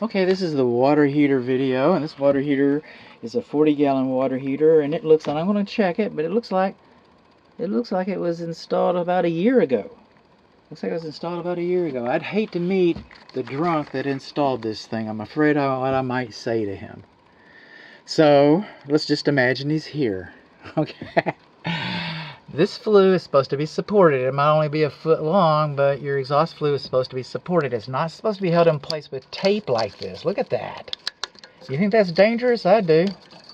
Okay, this is the water heater video, and this water heater is a 40-gallon water heater, and it looks, and I'm going to check it, but it looks like it was installed about a year ago. Looks like it was installed about a year ago. I'd hate to meet the drunk that installed this thing. I'm afraid of what I might say to him. So let's just imagine he's here. Okay. This flue is supposed to be supported. It might only be a foot long, but your exhaust flue is supposed to be supported. It's not supposed to be held in place with tape like this. Look at that. You think that's dangerous? I do.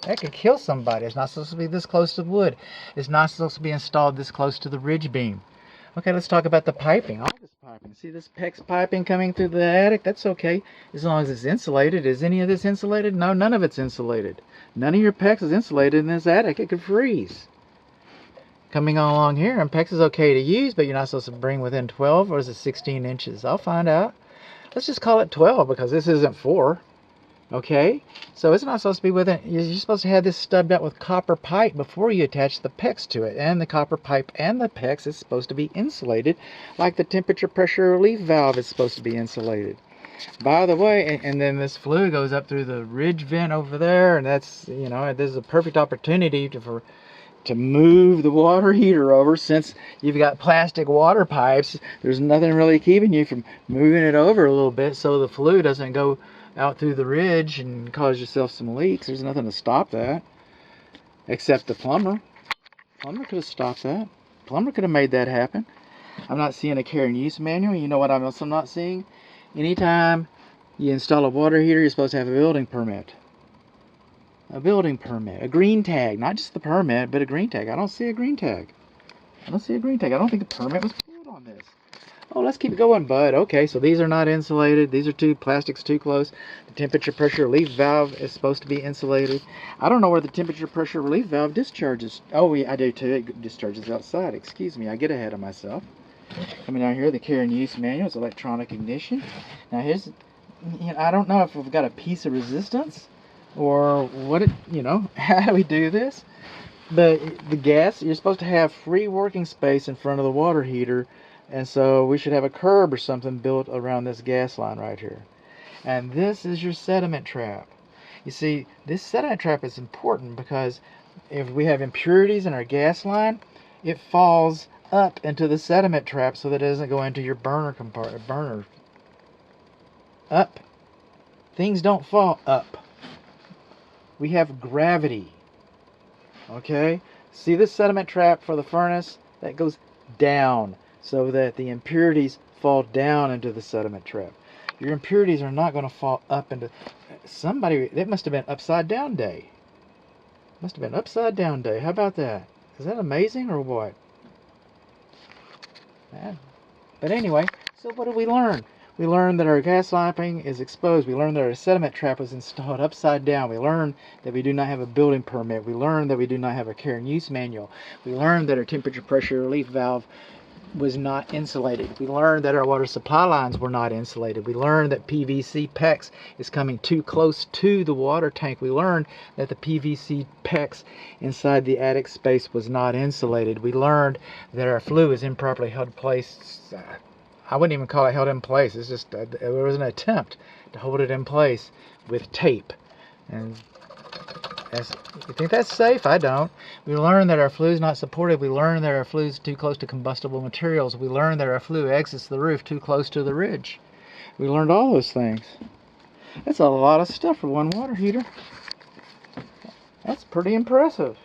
That could kill somebody. It's not supposed to be this close to wood. It's not supposed to be installed this close to the ridge beam. Okay, let's talk about the piping. All this piping. See this PEX piping coming through the attic? That's okay, as long as it's insulated. Is any of this insulated? No, none of it's insulated. None of your PEX is insulated in this attic. It could freeze. Coming on along here, and PEX is okay to use, but you're not supposed to bring within 12, or is it 16 inches? I'll find out. Let's just call it 12, because this isn't 4. Okay, so it's not supposed to be within. You're supposed to have this stubbed out with copper pipe before you attach the PEX to it, and the copper pipe and the PEX is supposed to be insulated, like the temperature pressure relief valve is supposed to be insulated. By the way, and then this flue goes up through the ridge vent over there, and that's, you know, this is a perfect opportunity to move the water heater over. Since you've got plastic water pipes, there's nothing really keeping you from moving it over a little bit so the flue doesn't go out through the ridge and cause yourself some leaks. There's nothing to stop that, except the plumber. Plumber could have stopped that. Plumber could have made that happen. I'm not seeing a care and use manual. You know what I'm also not seeing? Anytime you install a water heater, you're supposed to have a building permit. A building permit, a green tag, not just the permit, but a green tag. I don't see a green tag. I don't see a green tag. I don't think a permit was pulled on this. Oh, let's keep it going, bud. Okay, so these are not insulated. These are plastics too close. The temperature pressure relief valve is supposed to be insulated. I don't know where the temperature pressure relief valve discharges. Oh, yeah, I do too. It discharges outside. Excuse me, I get ahead of myself. Coming down here, the care and use manual is electronic ignition. Now here's, you know, I don't know if we've got a piece of resistance or what it, you know, how do we do this? But the gas, you're supposed to have free working space in front of the water heater, and so we should have a curb or something built around this gas line right here. And this is your sediment trap. You see, this sediment trap is important because if we have impurities in our gas line, it falls up into the sediment trap so that it doesn't go into your burner compartment. Up. Things don't fall up. We have gravity. Okay? See this sediment trap for the furnace? That goes down so that the impurities fall down into the sediment trap. Your impurities are not going to fall up into... Somebody... It must have been upside down day. Must have been upside down day. How about that? Is that amazing or what? But anyway, so what did we learn? We learned that our gas piping is exposed. We learned that our sediment trap was installed upside down. We learned that we do not have a building permit. We learned that we do not have a care and use manual. We learned that our temperature pressure relief valve was not insulated. We learned that our water supply lines were not insulated. We learned that PVC PEX is coming too close to the water tank. We learned that the PVC PEX inside the attic space was not insulated. We learned that our flue is improperly held in place. I wouldn't even call it held in place. It's just, there was an attempt to hold it in place with tape. And you think that's safe? I don't. We learned that our flue is not supported. We learned that our flue is too close to combustible materials. We learned that our flue exits the roof too close to the ridge. We learned all those things. That's a lot of stuff for one water heater. That's pretty impressive.